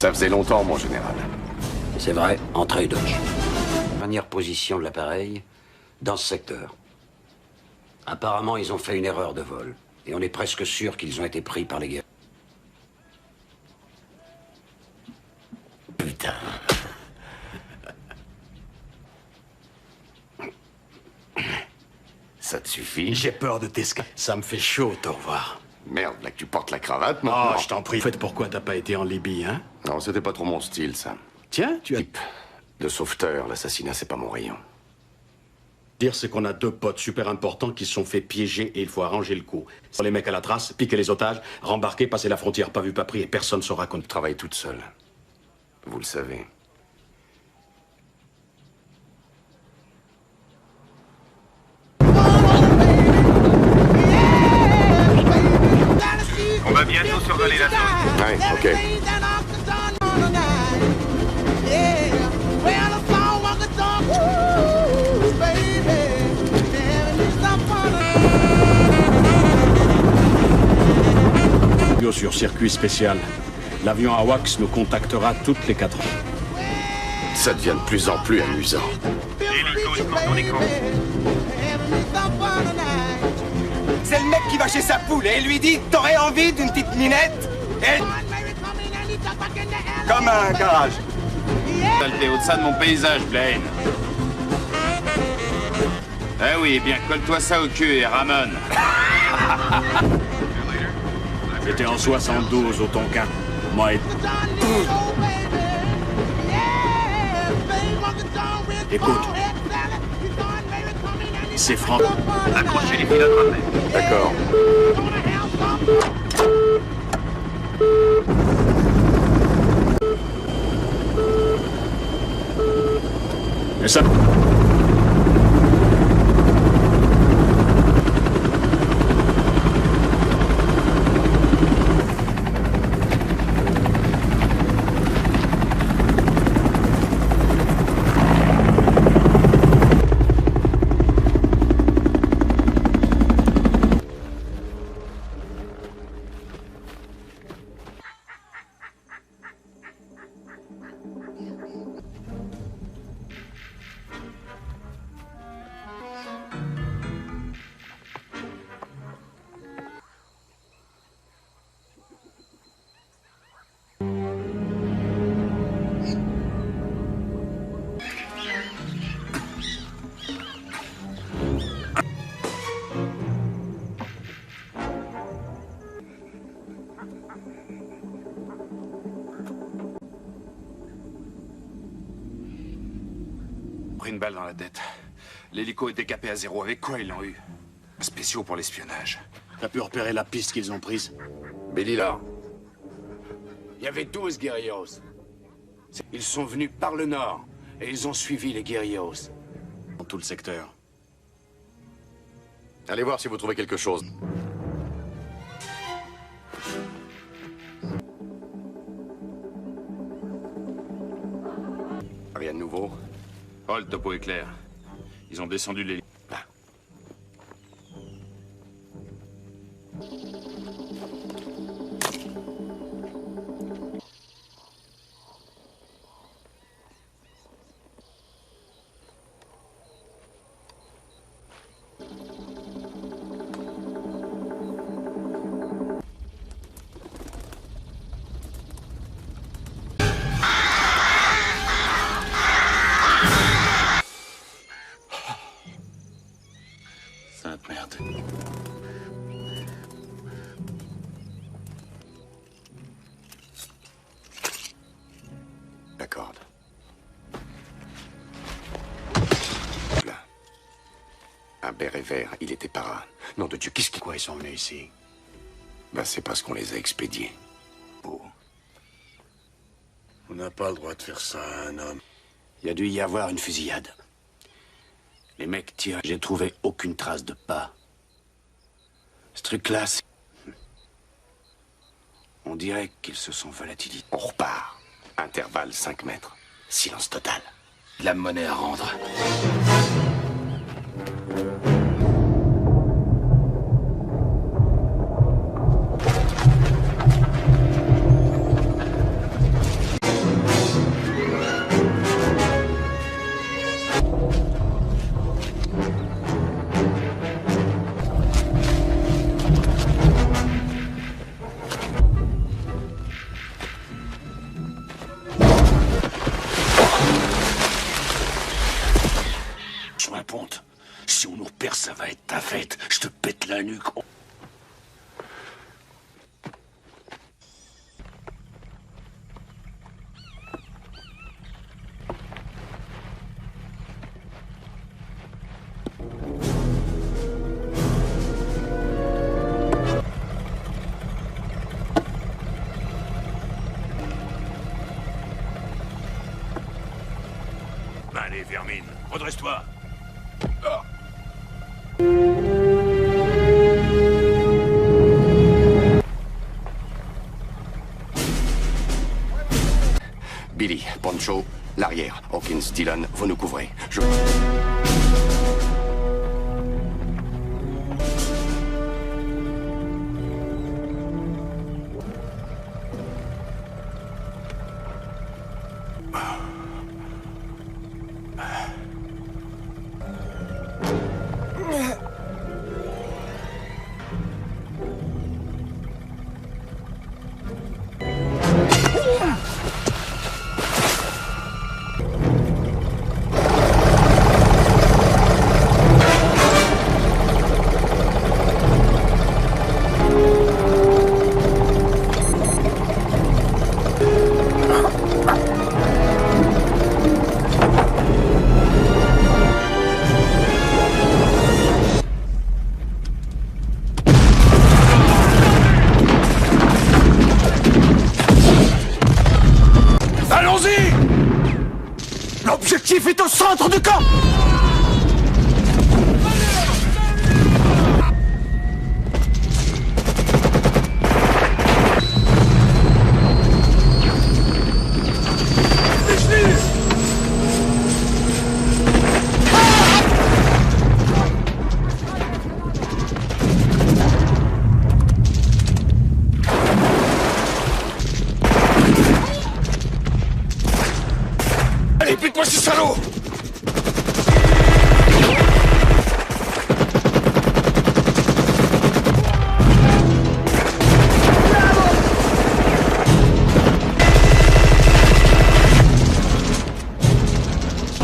Ça faisait longtemps, mon général. C'est vrai, entrée Dodge. Dernière position de l'appareil, dans ce secteur. Apparemment, ils ont fait une erreur de vol. Et on est presque sûr qu'ils ont été pris par les guerriers. Putain. Ça te suffit? J'ai peur de t'escaper. Ça me fait chaud, au revoir. Merde, là que tu portes la cravate, Oh, maintenant. je t'en prie. Faites pourquoi t'as pas été en Libye, hein? Non, c'était pas trop mon style, ça. Tiens, tu as... Type de sauveteur, l'assassinat, c'est pas mon rayon. Dire, c'est qu'on a deux potes super importants qui se sont fait piéger et il faut arranger le coup. Les mecs à la trace, piquer les otages, rembarquer, passer la frontière, pas vu, pas pris, et personne ne saura qu'on Je travaille toute seule. Vous le savez. On va bientôt survoler la zone. Ouais, ok. Sur circuit spécial. L'avion AWACS nous contactera toutes les 4 heures. Ça devient de plus en plus amusant. Hélico sur ton écran. C'est le mec qui va chez sa poule et lui dit t'aurais envie d'une petite minette et... Comme un garage. Saleté au-delà de mon paysage, Blaine. Ah oui, eh bien, colle-toi ça au cul et ramène. J'étais en 72 au Tonkin. Moi et... Écoute. C'est franc. Accrochez les pilotes, rappel. D'accord. Mais ça... Pris une balle dans la tête. L'hélico est décapé à zéro. Avec quoi ils l'ont eu? Spéciaux pour l'espionnage. T'as pu repérer la piste qu'ils ont prise? Billy là. Il y avait 12 guerrilleros. Ils sont venus par le nord et ils ont suivi les guerrilleros. Dans tout le secteur. Allez voir si vous trouvez quelque chose. Rien de nouveau. Oh, le topo est clair. Ils ont descendu l'hélico. Sainte merde. La corde. Là. Un béret vert, il était para. Nom de Dieu, qu'est-ce qui... Pourquoi ils sont venus ici? Ben, c'est parce qu'on les a expédiés. Oh. On n'a pas le droit de faire ça à un homme. Il y a dû y avoir une fusillade. Les mecs tirent. J'ai trouvé aucune trace de pas. Ce truc-là, c'est... On dirait qu'ils se sont volatilisés. On repart. Intervalle 5 mètres. Silence total. De la monnaie à rendre. fête, je te pète la nuque. Allez, vermine, redresse-toi. Billy, Poncho, l'arrière. Hawkins, Dillon, vous nous couvrez. Je... Allons-y! L'objectif est au centre du camp! Allez, pique-moi ce salaud!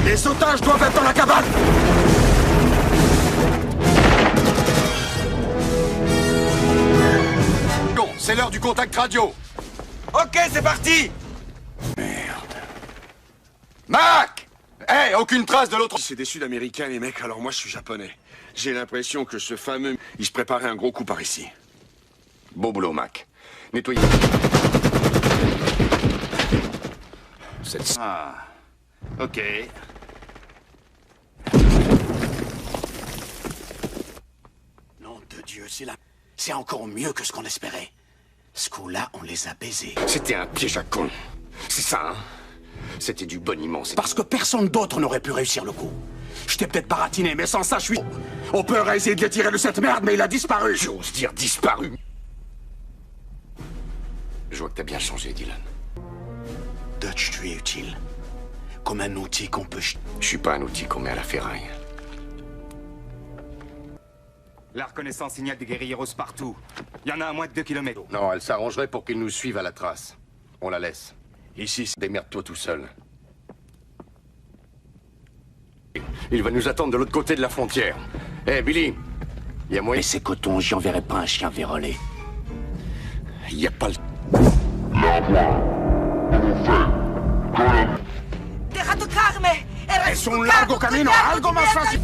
Les otages doivent être dans la cabane! Bon, c'est l'heure du contact radio. Ok, c'est parti! Mac! Hé, aucune trace de l'autre... C'est des Sud-Américains, les mecs, alors moi je suis japonais. J'ai l'impression que ce fameux... Il se préparait un gros coup par ici. Beau boulot, Mac. Nettoyez... Ah... Ok. Nom de Dieu, c'est encore mieux que ce qu'on espérait. Ce coup-là, on les a baisés. C'était un piège à con. C'est ça, hein? C'était du boniment. Parce que personne d'autre n'aurait pu réussir le coup. Je t'ai peut-être baratiné, mais sans ça, je suis... On peut essayer de les tirer de cette merde, mais il a disparu! J'ose dire disparu. Je vois que t'as bien changé, Dillon. Dutch, tu es utile. Comme un outil qu'on peut... Je suis pas un outil qu'on met à la ferraille. La reconnaissance signale des guérilleros partout. Il y en a à moins de 2 kilomètres. Non, elle s'arrangerait pour qu'ils nous suivent à la trace. On la laisse. Ici, démerde-toi tout seul. Il va nous attendre de l'autre côté de la frontière. Hé, Billy, il y a moyen... Mais c'est coton, j'y enverrai pas un chien vérolé. Il n'y a pas le... Deja tocarme. Es un largo camino, algo más fácil.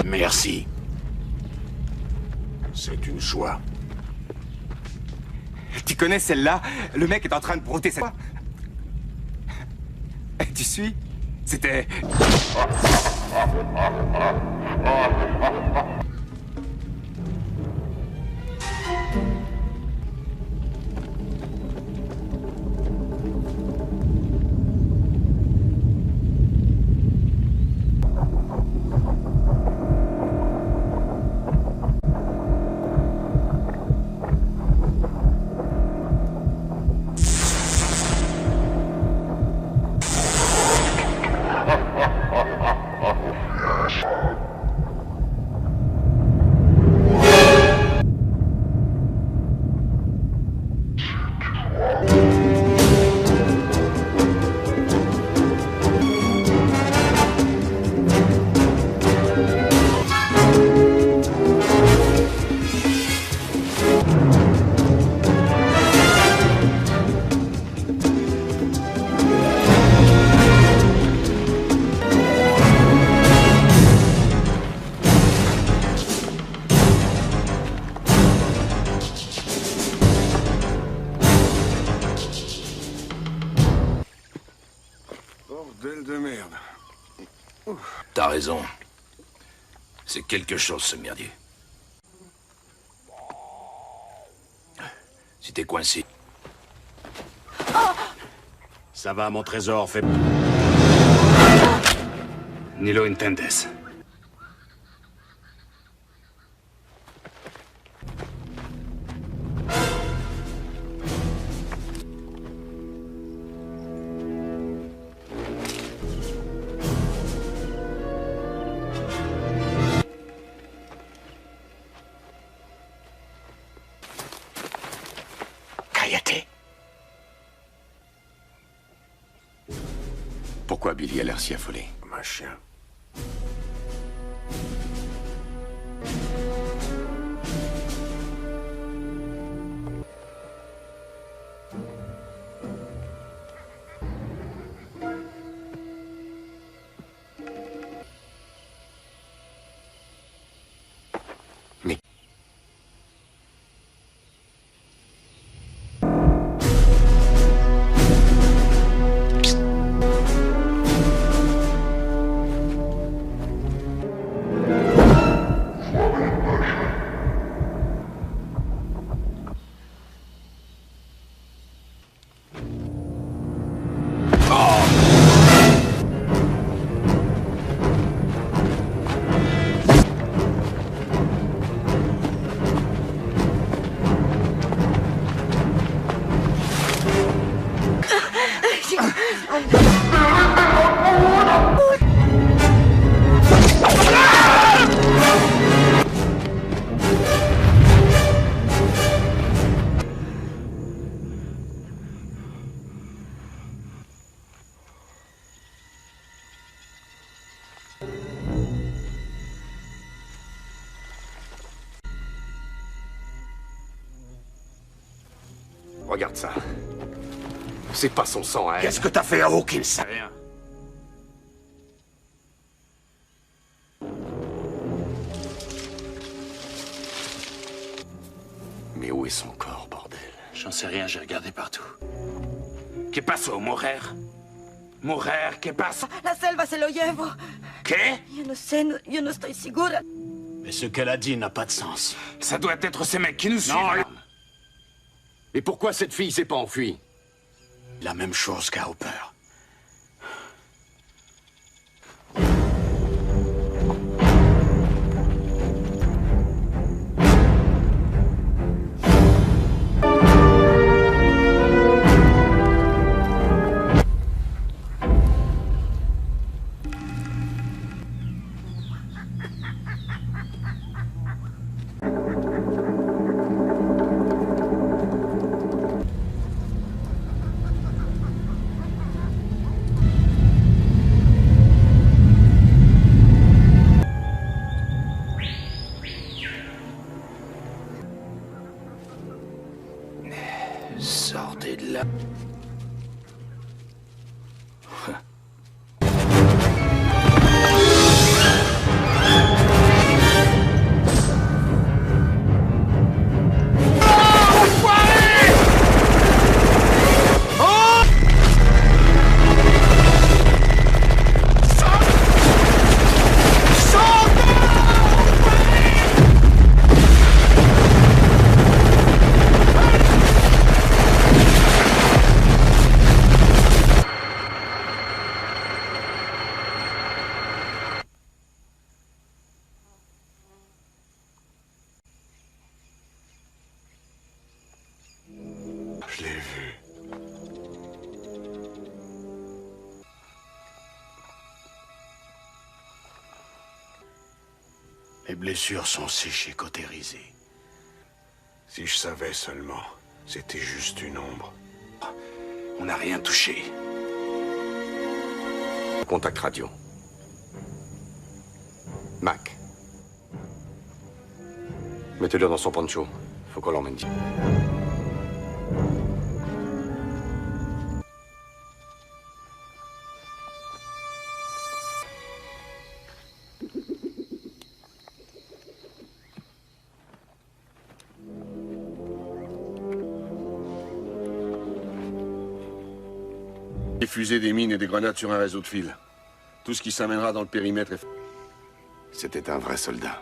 Merci. C'est une joie. Tu connais celle-là? Le mec est en train de brouter sa... Tu suis? C'était... a raison. C'est quelque chose, ce merdier. Si t'es coincé... Ça va, mon trésor, fait... Ni lo entiendes. Cállate. Pourquoi Billy a l'air si affolé? Comme un chien. Mais... Regarde ça. C'est pas son sang, hein. Qu'est-ce que t'as fait à Hawkins? Rien. Mais où est son corps, bordel? J'en sais rien, j'ai regardé partout. ¿Qué pasó, mujer? Mujer, ¿qué pasa? La selva se lo llevo. ¿Qué? Yo no sé, yo no estoy segura. Mais ce qu'elle a dit n'a pas de sens. Ça doit être ces mecs qui nous suivent. Et pourquoi cette fille s'est pas enfuie? La même chose qu'à Hopper. Sortez de là. Je l'ai vu. Les blessures sont séchées, cautérisées. Si je savais seulement, c'était juste une ombre. On n'a rien touché. Contact radio. Mac. Mettez-le dans son poncho. Faut qu'on l'emmène. Diffuser des mines et des grenades sur un réseau de fil. Tout ce qui s'amènera dans le périmètre est... C'était un vrai soldat.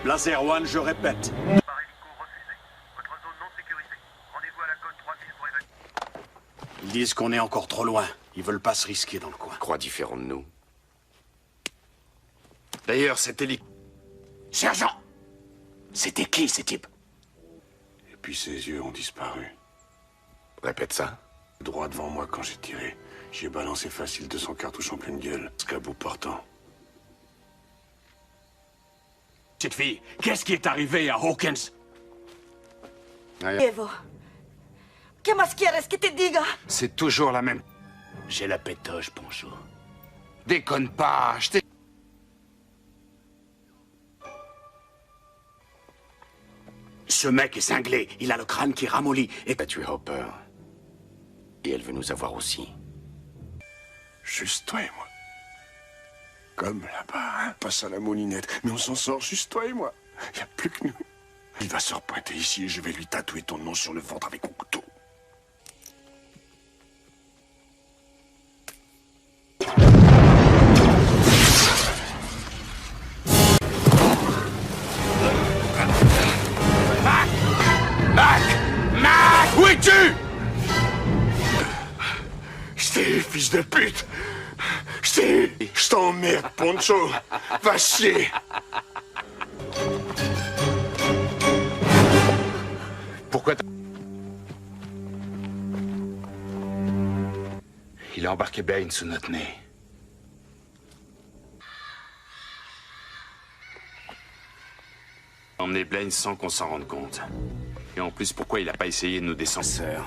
Laser One, je répète. Par hélico refusé. Votre zone non sécurisée. Rendez-vous à la côte 3000 pour évacuer. Ils disent qu'on est encore trop loin. Ils veulent pas se risquer dans le coin. Croix différents de nous. D'ailleurs, cet hélico... Sergent! C'était qui, ces types? Et puis ses yeux ont disparu. Répète ça. Droit devant moi quand j'ai tiré. J'ai balancé facile 200 cartouches en pleine gueule. Jusqu'à bout portant. Cette fille, qu'est-ce qui est arrivé à Hawkins? Evo. ¿Qué más quieres que te diga? C'est toujours la même... J'ai la pétoche, Poncho. Déconne pas, je t'ai... Ce mec est cinglé. Il a le crâne qui ramollit. Et Elle a tué Hopper. Et elle veut nous avoir aussi. Juste toi et moi. Comme là-bas, hein, passe à la moulinette. Mais on s'en sort juste toi et moi. Y a plus que nous. Il va se repointer ici et je vais lui tatouer ton nom sur le ventre avec mon couteau. Mac! Où es-tu? J't'ai, fils de pute! Je t'emmerde, Poncho! Va chier! Pourquoi t'as... Il a embarqué Bane sous notre nez. Emmener Blaine sans qu'on s'en rende compte. Et en plus, pourquoi il a pas essayé de nous descendre? Sœur.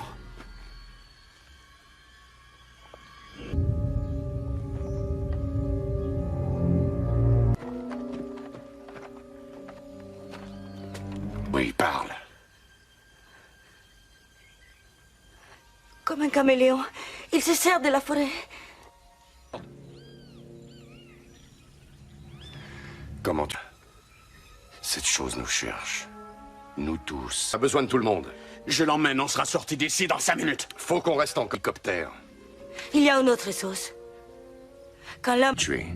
Oui, parle. Comme un caméléon, il se sert de la forêt. Comment tu... Cette chose nous cherche. Nous tous. A besoin de tout le monde. Je l'emmène, on sera sorti d'ici dans 5 minutes. Faut qu'on reste en hélicoptère. Il y a une autre chose. Quand l'homme... Tuer.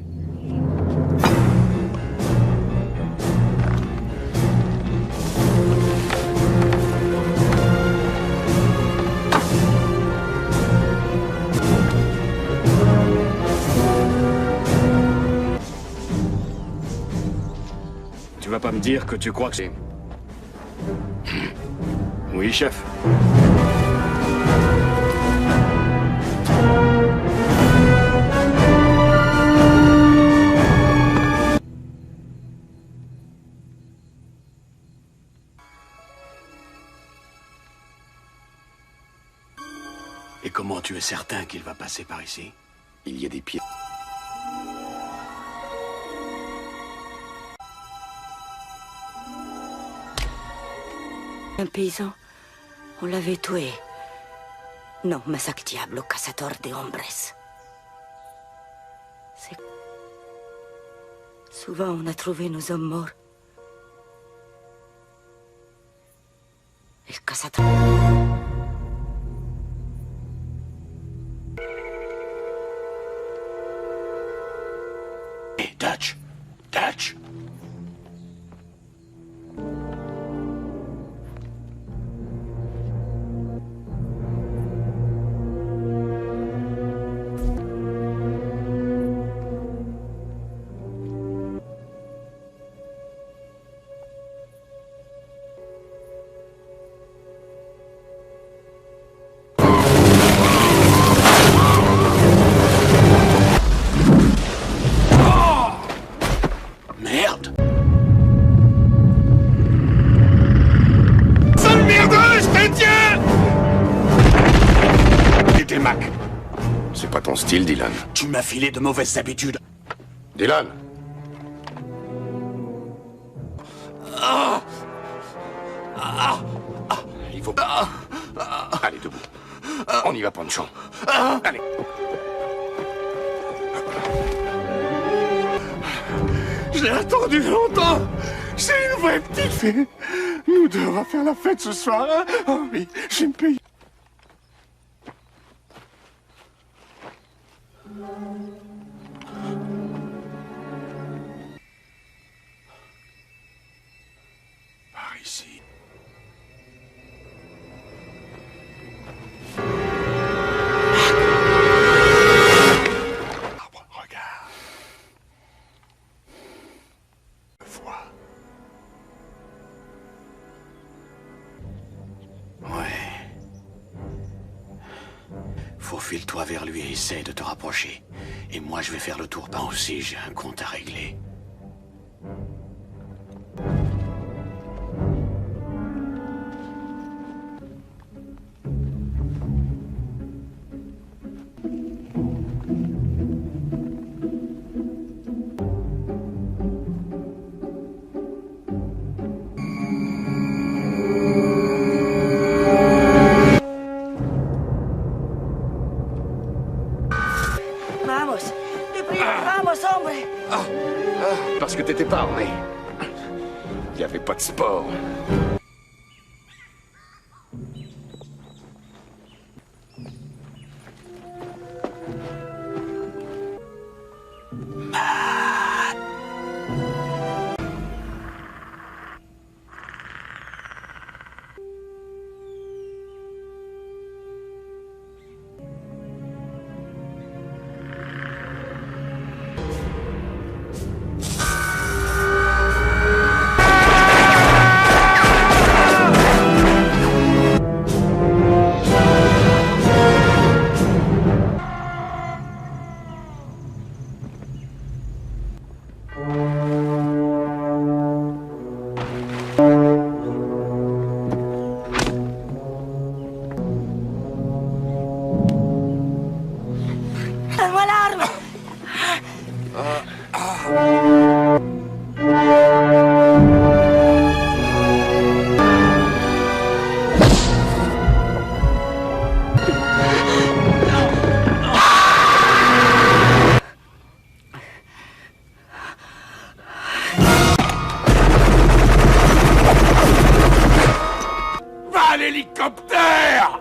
Tu vas pas me dire que tu crois que c'est... Oui, chef. Et comment tu es certain qu'il va passer par ici? Il y a des pieds. Un paysan, on l'avait tué. Non, Masac Diablo, cazador de hombres. C'est... Souvent, on a trouvé nos hommes morts. El cazador... Hey, Dutch! Dutch! Mac. C'est pas ton style, Dylan. Tu m'as filé de mauvaises habitudes. Dylan. Il faut... Allez, debout. On y va, Pancho. Allez. Je l'ai attendu longtemps. C'est une vraie petite fille. Nous deux, on va faire la fête ce soir, hein? Oh oui, je vais me payer. Par ici. Arbre, regarde. Vois. Ouais. Faufile-toi vers lui et essaye de te rapprocher. Et moi, je vais faire le tour par aussi, j'ai un compte à régler. Vamos, deprisa, vamos, hombre. Parce que t'étais pas armé. Il n'y avait pas de sport. Donne-moi l'arme. Va l'hélicoptère!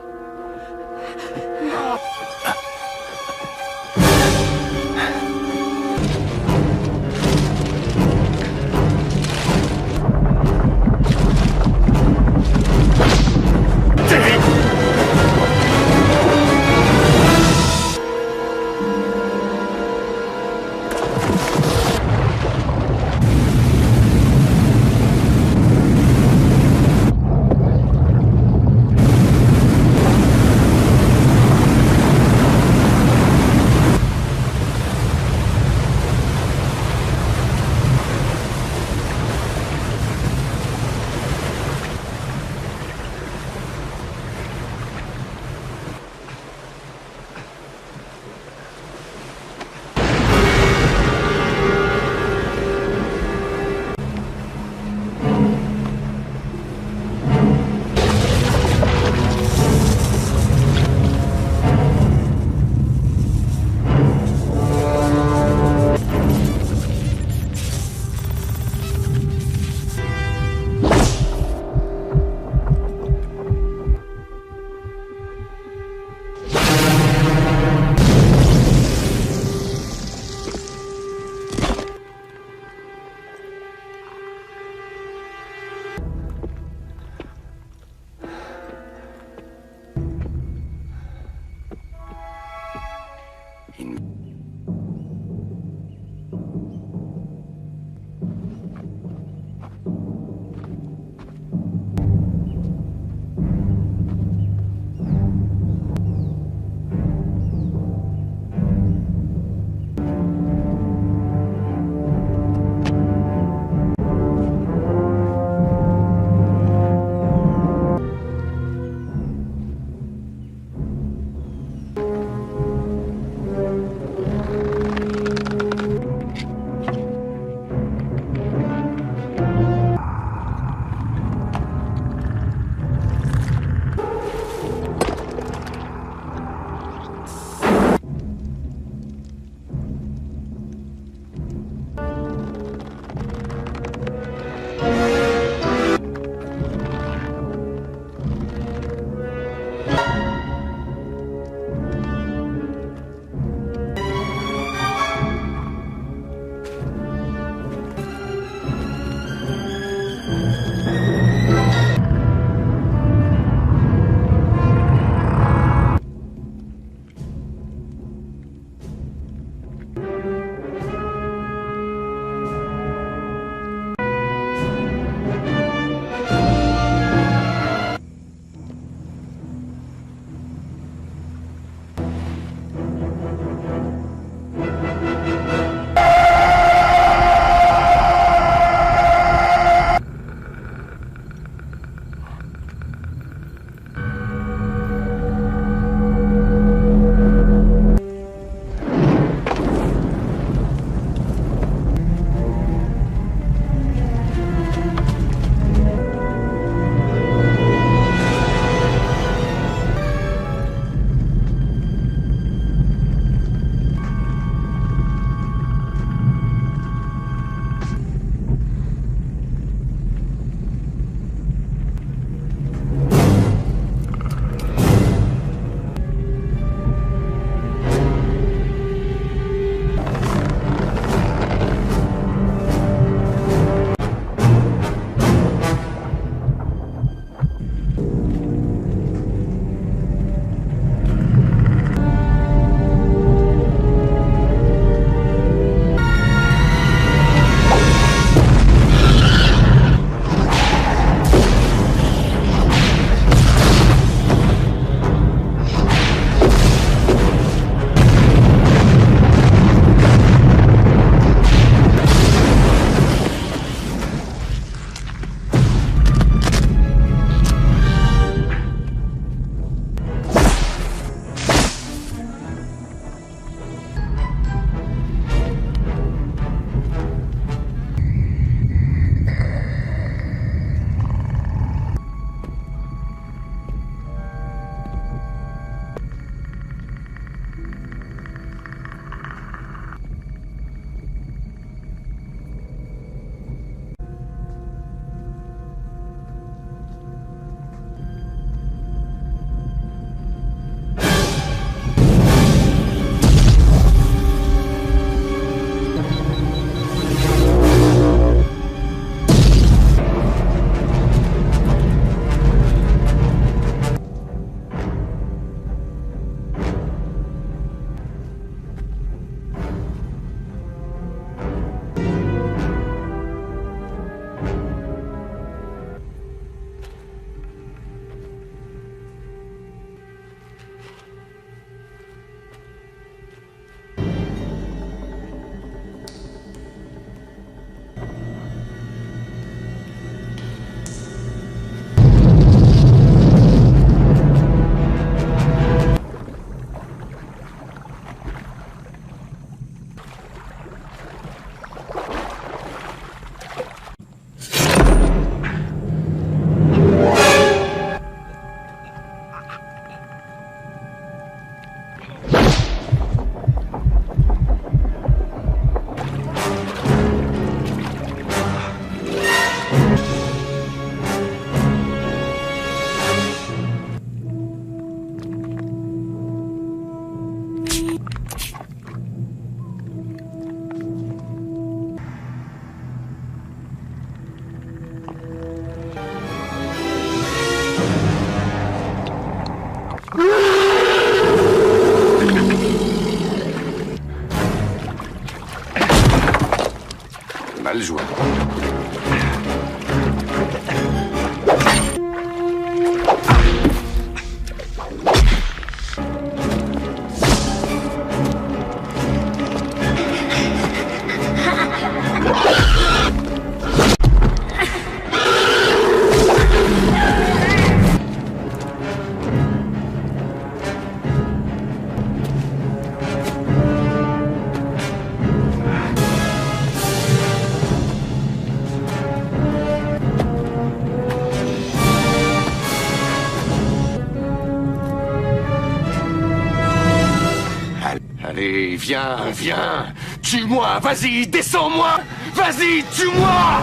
viens, viens. Tue-moi, vas-y, descends-moi. Vas-y, tue-moi.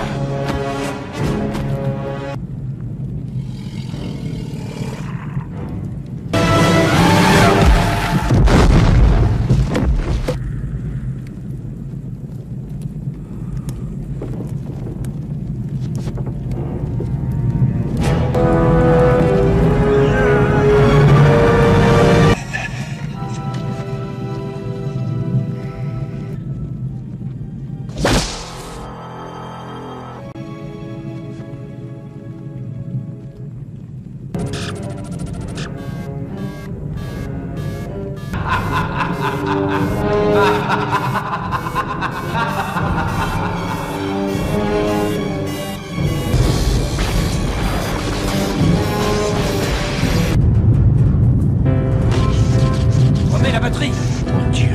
Remets la batterie. Mon Dieu.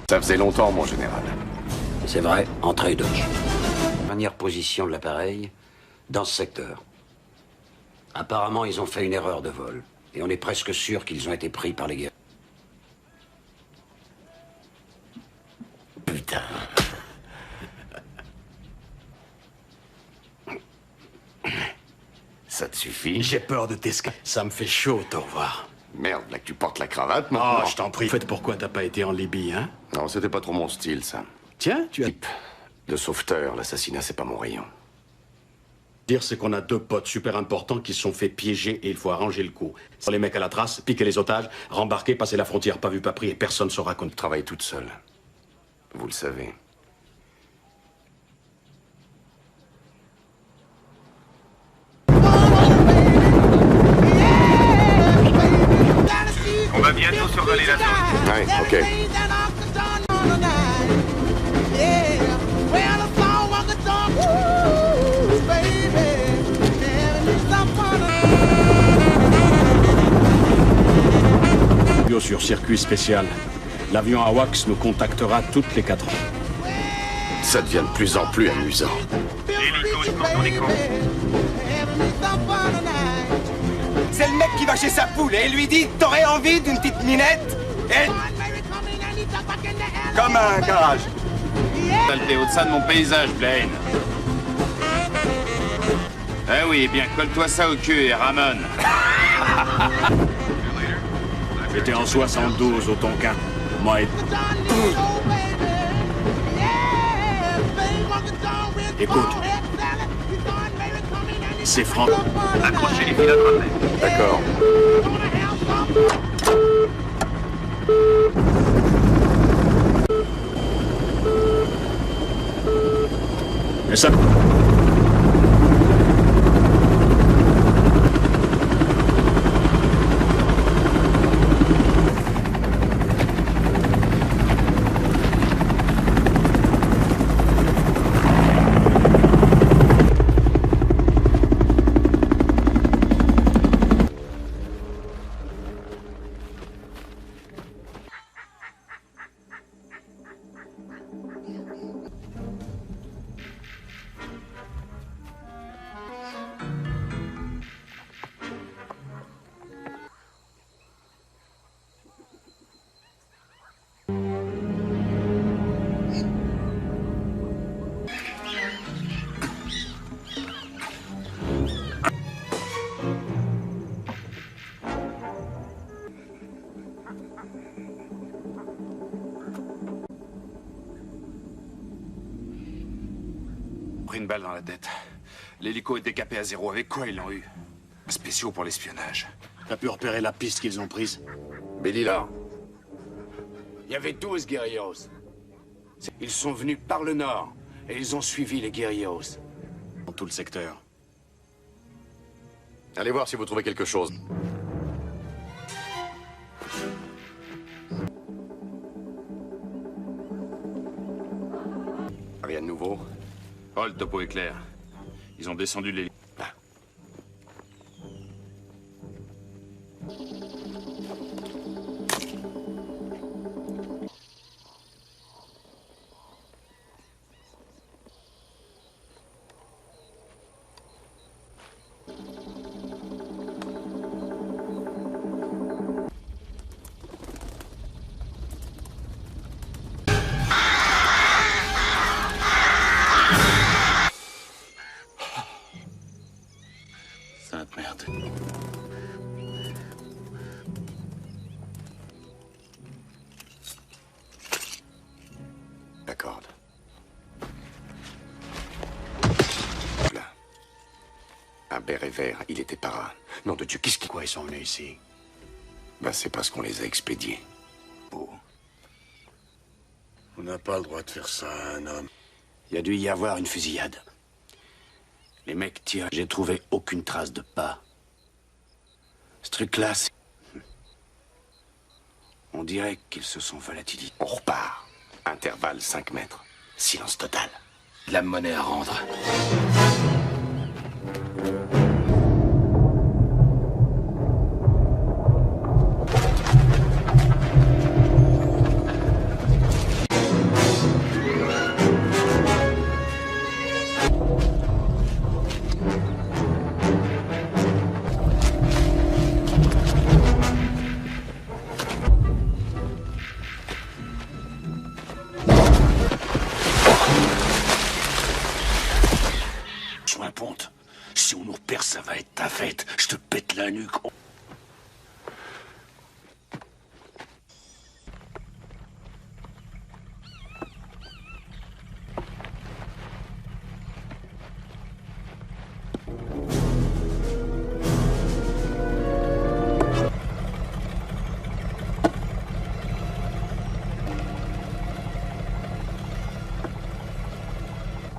Ça faisait longtemps, mon général. C'est vrai, entrée Dodge. Dernière position de l'appareil, dans ce secteur. Apparemment, ils ont fait une erreur de vol. Et on est presque sûr qu'ils ont été pris par les guerres. Putain. Ça te suffit? J'ai peur de t'escaler. Ça me fait chaud de te revoir. Merde, là que tu portes la cravate maintenant. Oh, je t'en prie. Faites pourquoi t'as pas été en Libye, hein? Non, c'était pas trop mon style, ça. Tiens, tu as... Type de sauveteur, l'assassinat, c'est pas mon rayon. Dire, c'est qu'on a deux potes super importants qui se sont fait piéger et il faut arranger le coup. Les mecs à la trace, piquer les otages, rembarquer, passer la frontière pas vu pas pris et personne ne saura qu'on travaille toute seule. Vous le savez. On va bientôt survoler la zone. Ouais, ok. sur circuit spécial. L'avion AWACS nous contactera toutes les 4 ans. Ça devient de plus en plus amusant. Hélico pour ton écho. C'est le mec qui va chez sa poule et lui dit t'aurais envie d'une petite minette et... Comme un garage. Saleté au-dessus de mon paysage, Blaine. Eh oui, bien, colle-toi ça au cul et ramène. J'étais en 72 au Tonkin. Moi et... Écoute. C'est Franck. Accrochez les fils à trapper. D'accord. Mais ça... Pris une balle dans la tête. L'hélico est décapé à 0. Avec quoi ils l'ont eu? Spéciaux pour l'espionnage. T'as pu repérer la piste qu'ils ont prise? Billy là. Il y avait 12 guerrillos. Ils sont venus par le nord et ils ont suivi les guerrillos. Dans tout le secteur. Allez voir si vous trouvez quelque chose. Rien de nouveau. Oh, le topo est clair. Ils ont descendu l'hélico. Sainte merde. La corde. Là. Un béret vert, il était para. Nom de Dieu, qu'est-ce qui... Pourquoi ils sont venus ici? Ben, c'est parce qu'on les a expédiés. Oh. On n'a pas le droit de faire ça à un homme. Il y a dû y avoir une fusillade. Les mecs tirent. J'ai trouvé aucune trace de pas. Ce truc-là, c'est... On dirait qu'ils se sont volatilisés. On repart. Intervalle 5 mètres. Silence total. De la monnaie à rendre. Sois ponte. Si on nous repère, ça va être ta fête. Je te pète la nuque.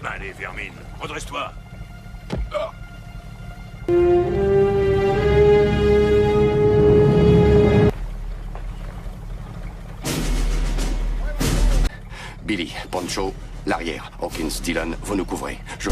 Allez, vermine, redresse-toi. Billy, Poncho, l'arrière. Hawkins, Dillon, vous nous couvrez. Je...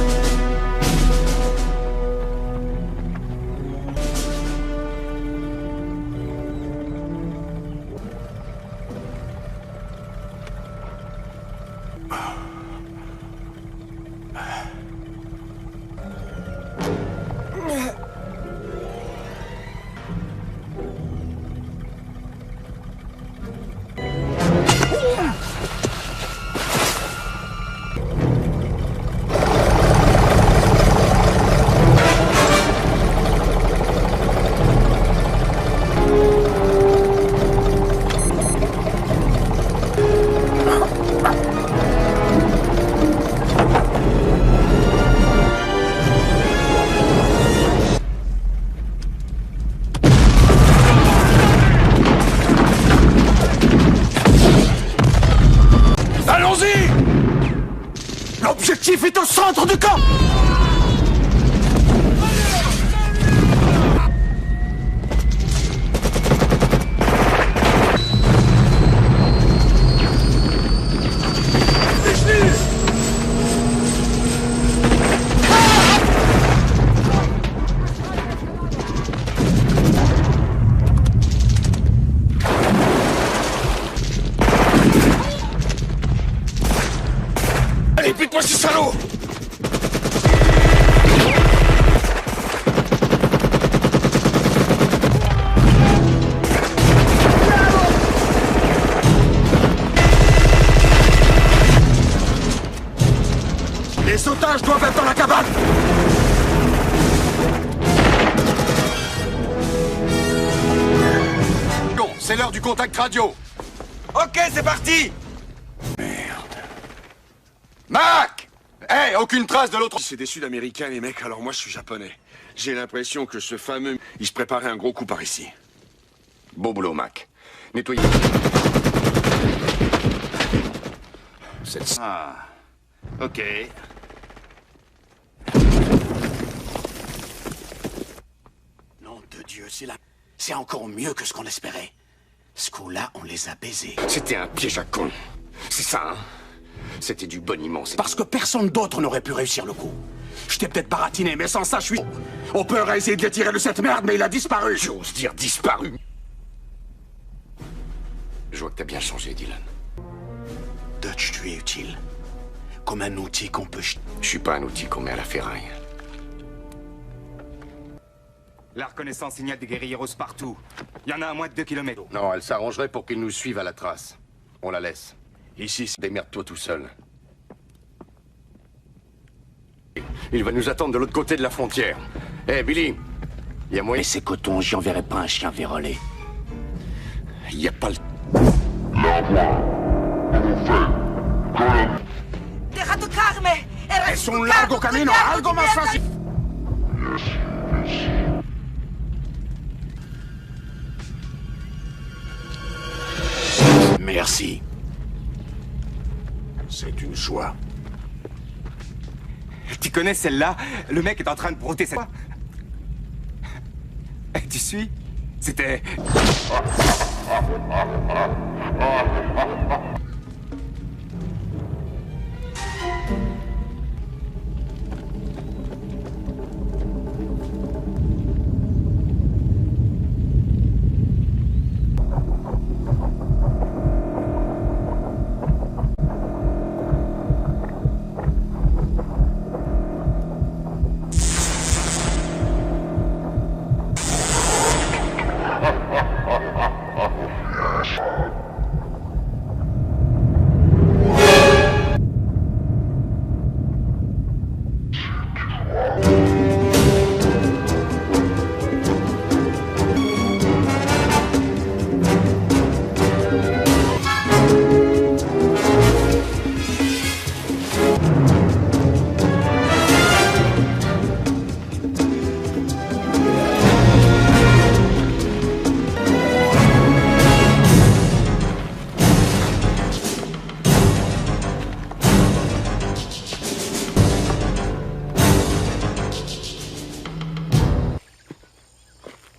l'heure du contact radio. Ok, c'est parti. Merde. Mac! Hé, aucune trace de l'autre... C'est des Sud-Américains, les mecs, alors moi je suis japonais. J'ai l'impression que ce fameux... Il se préparait un gros coup par ici. Beau boulot, Mac. Nettoyez... Ah. Ok. Nom de Dieu, c'est encore mieux que ce qu'on espérait. Ce coup-là, on les a baisés. C'était un piège à con. C'est ça, hein? C'était du boniment. Parce que personne d'autre n'aurait pu réussir le coup. Je t'ai peut-être baratiné, mais sans ça, je suis... On peut essayer de le tirer de cette merde, mais il a disparu. J'ose dire disparu. Je vois que t'as bien changé, Dylan. Dutch, tu es utile. Comme un outil qu'on peut... Je suis pas un outil qu'on met à la ferraille. La reconnaissance signale des guérilleros partout. Il y en a à moins de 2 kilomètres. Non, elle s'arrangerait pour qu'ils nous suivent à la trace. On la laisse. Ici, démerde-toi tout seul. Il va nous attendre de l'autre côté de la frontière. Hé, Billy, il y a moyen... Mais c'est coton, j'y enverrai pas un chien vérolé. Il y a pas le... ¡Deja tocarme! Es un largo camino, algo más fácil. Merci. C'est une joie. Tu connais celle-là? Le mec est en train de brouter cette... Tu suis? C'était...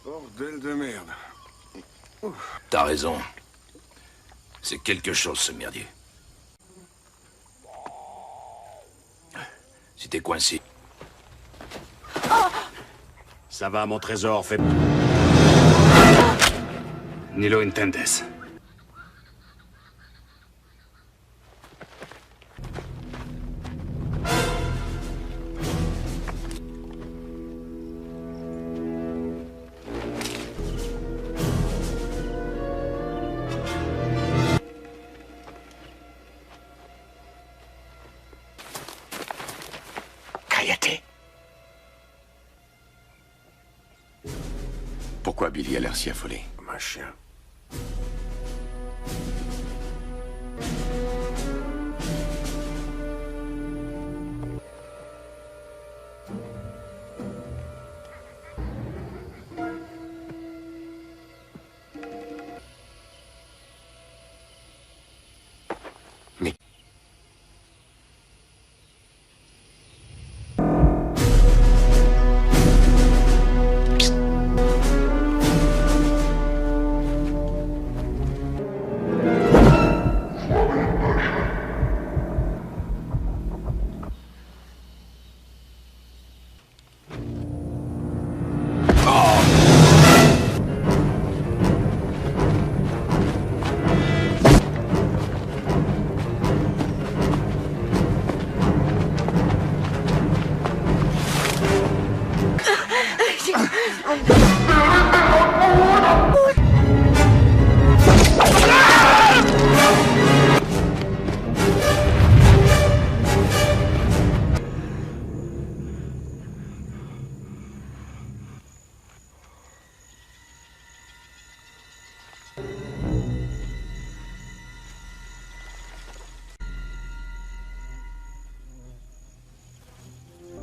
Bordel de merde. T'as raison. C'est quelque chose, ce merdier. Si t'es coincé... Ça va, mon trésor, fait... Ni lo entiendes. Cállate. Pourquoi Billy a l'air si affolé? Comme un chien. Mais...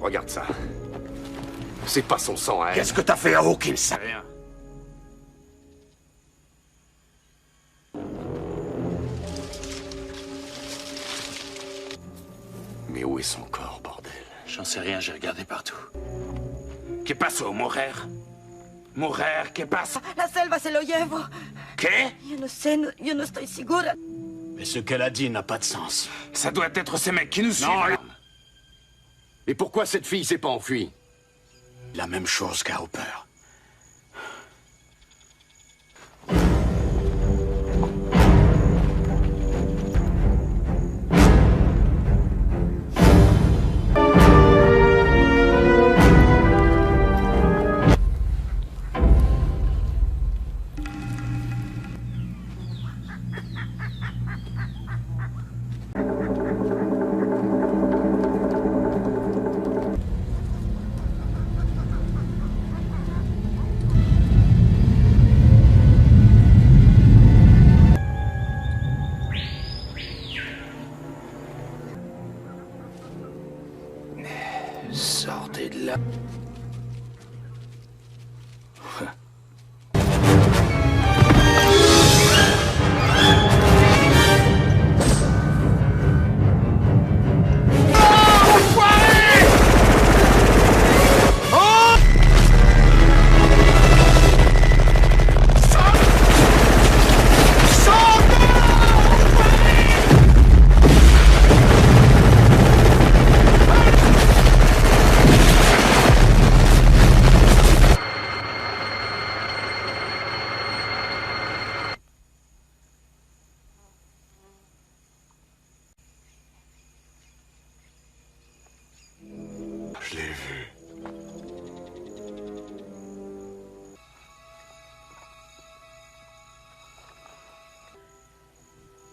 Regarde ça. C'est pas son sang, hein. Qu'est-ce que t'as fait à Hawkins? Rien. Mais où est son corps, bordel? J'en sais rien, j'ai regardé partout. ¿Qué pasó, mujer? Mujer, ¿qué pasa? La selva se lo llevo. ¿Qué? Yo no estoy segura. Mais ce qu'elle a dit n'a pas de sens. Ça doit être ces mecs qui nous suivent. Et pourquoi cette fille s'est pas enfuie? La même chose qu'à Hopper. Sortez de là. Je l'ai vu.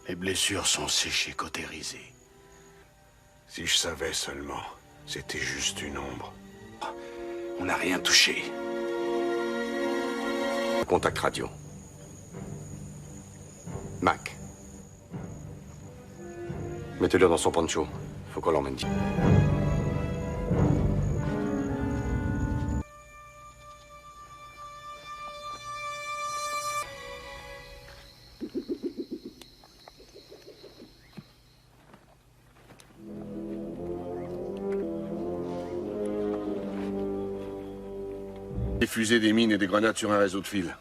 Les blessures sont séchées, cautérisées. Si je savais seulement, c'était juste une ombre. On n'a rien touché. Contact radio. Mac. Mettez-le dans son poncho. Faut qu'on l'emmène. Diffuser des mines et des grenades sur un réseau de fil.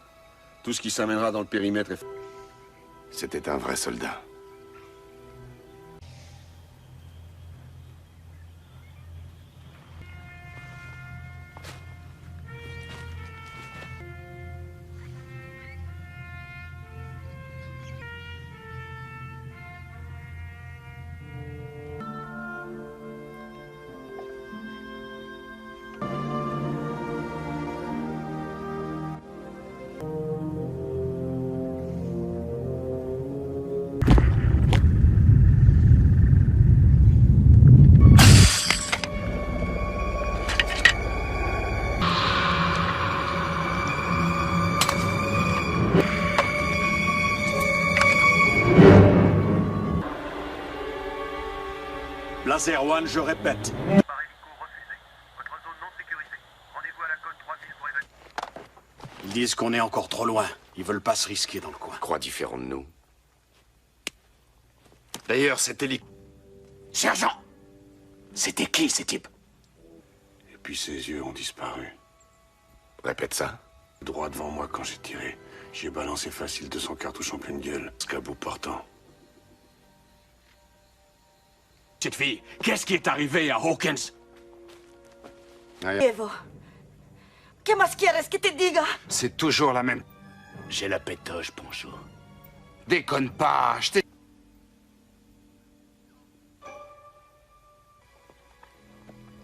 Tout ce qui s'amènera dans le périmètre est... C'était un vrai soldat. Laser One, je répète. Par hélico refusé. Votre zone non sécurisée. Rendez-vous à la côte 3000 pour évacuer. Ils disent qu'on est encore trop loin. Ils veulent pas se risquer dans le coin. Croix différent de nous. D'ailleurs, cet hélico... Sergent! C'était qui, ces types? Et puis ses yeux ont disparu. Répète ça. Droit devant moi quand j'ai tiré. J'y ai balancé facile 200 cartouches en pleine gueule. Scabou portant. Cette fille, qu'est-ce qui est arrivé à Hawkins? Evo. ¿Qué más quieres que te diga? C'est toujours la même... J'ai la pétoche, Poncho. Déconne pas, je t'ai...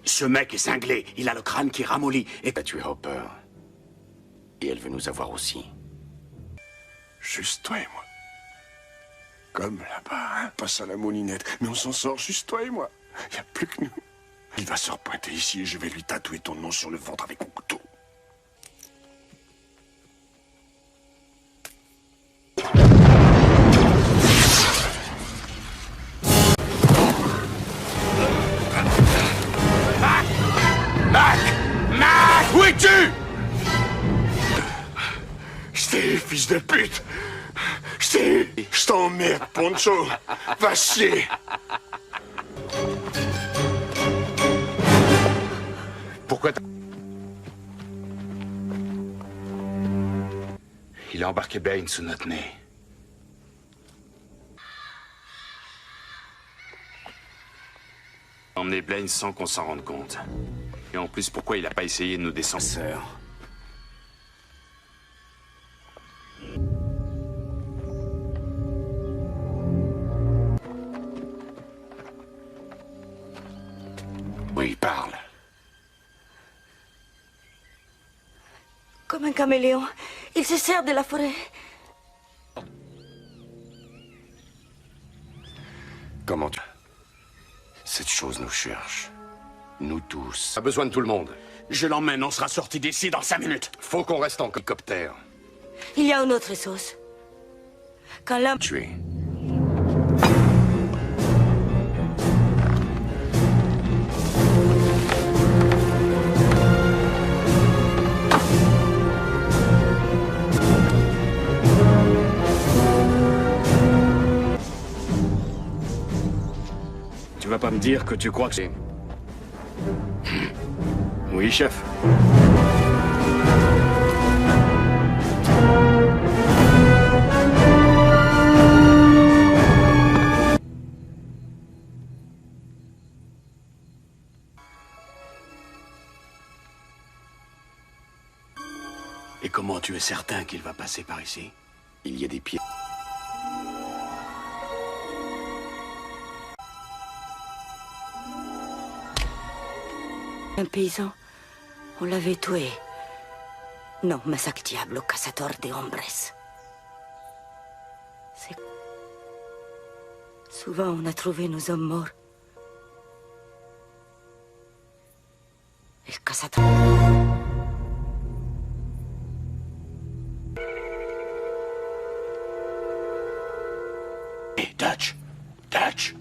Ce mec est cinglé. Il a le crâne qui ramollit. Et Elle a tué Hopper. Et elle veut nous avoir aussi. Juste toi et moi. Comme là-bas, hein, passe à la moulinette. Mais on s'en sort juste toi et moi. Y a plus que nous. Il va se repointer ici et je vais lui tatouer ton nom sur le ventre avec mon couteau. Ah Steve, fils de pute! Steve, je t'emmerde, Poncho! Va chier! Pourquoi Il a embarqué Bane sous notre nez. Emmener Blaine sans qu'on s'en rende compte. Et en plus, pourquoi il a pas essayé de nous descendre? Sœur. Oui, parle. Comme un caméléon, il se sert de la forêt. Comment tu... Cette chose nous cherche. Nous tous. A besoin de tout le monde. Je l'emmène, on sera sorti d'ici dans 5 minutes. Faut qu'on reste en hélicoptère. Il y a une autre sauce. Quand l'homme... Tuer. Tu vas pas me dire que tu crois que c'est... Oui, chef. Et comment tu es certain qu'il va passer par ici? Il y a des pieds. Un paysan, on l'avait tué. Non, Massacre Diablo, Cazador de Hombres. C'est... Souvent, on a trouvé nos hommes morts. El Cazador... Hey, Dutch! Dutch!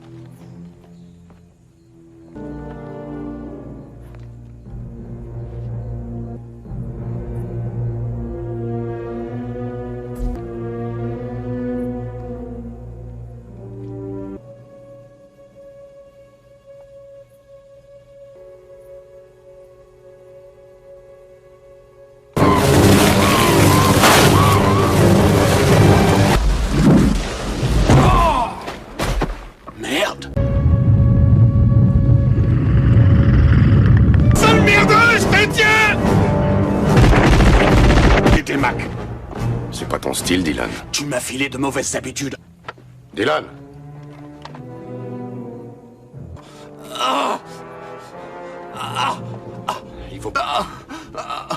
Merde! Sale merdeuse, chrétien! T'es Mac. C'est pas ton style, Dylan. Tu m'as filé de mauvaises habitudes. Dylan! Il faut...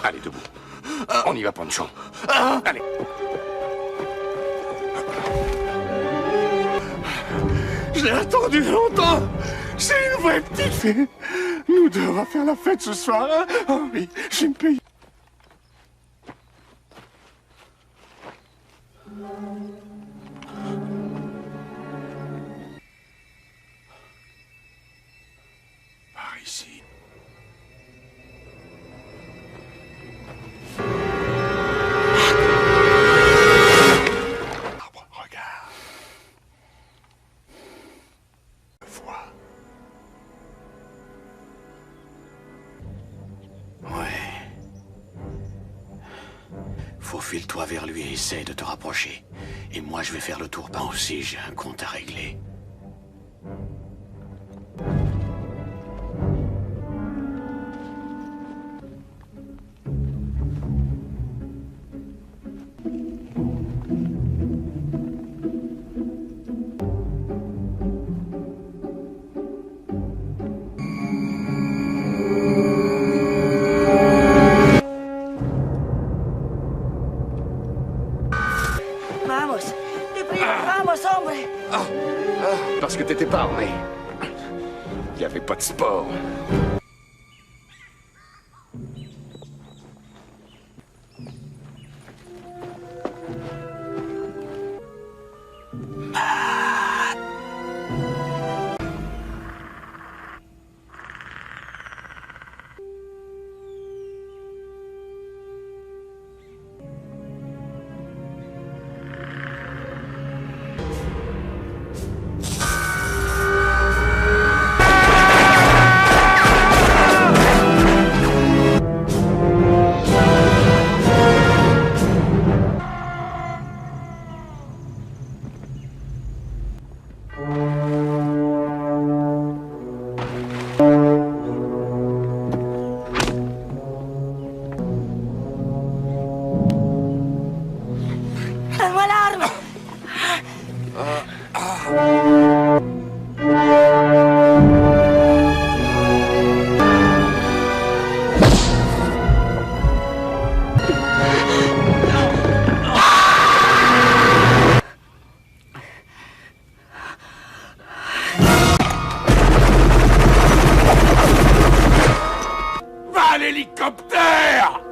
Allez, debout. On y va, Pancho. Allez. Je l'ai attendu longtemps. C'est une vraie petite fille. Nous deux, on va faire la fête ce soir, hein? Oh oui, je vais me payer. Par ici. Arbre, regarde. Vois. Ouais. Faufile-toi vers lui et essaye de te rapprocher. Et moi, je vais faire le tour. Ben aussi, j'ai un compte à régler. Vamos, deprisa, vamos, hombre. Parce que t'étais pas armé. Il n'y avait pas de sport. À l'hélicoptère!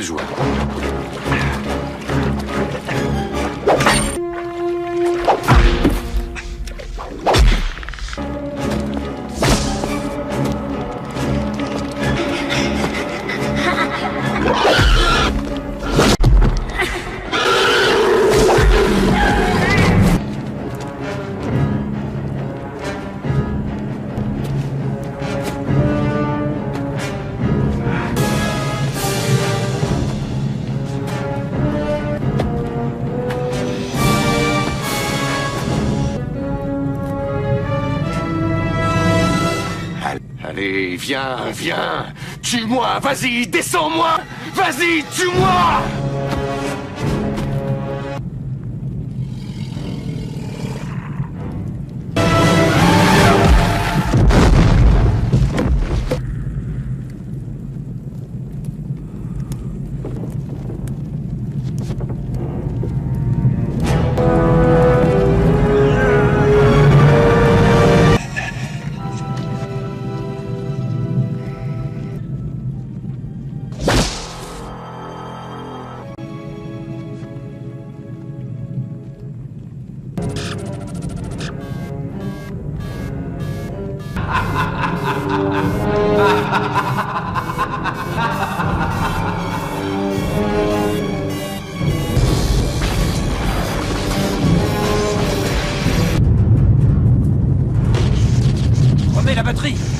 Belle joie. Allez, viens, viens. Tue-moi, vas-y, descends-moi. Vas-y, tue-moi. Remets la batterie.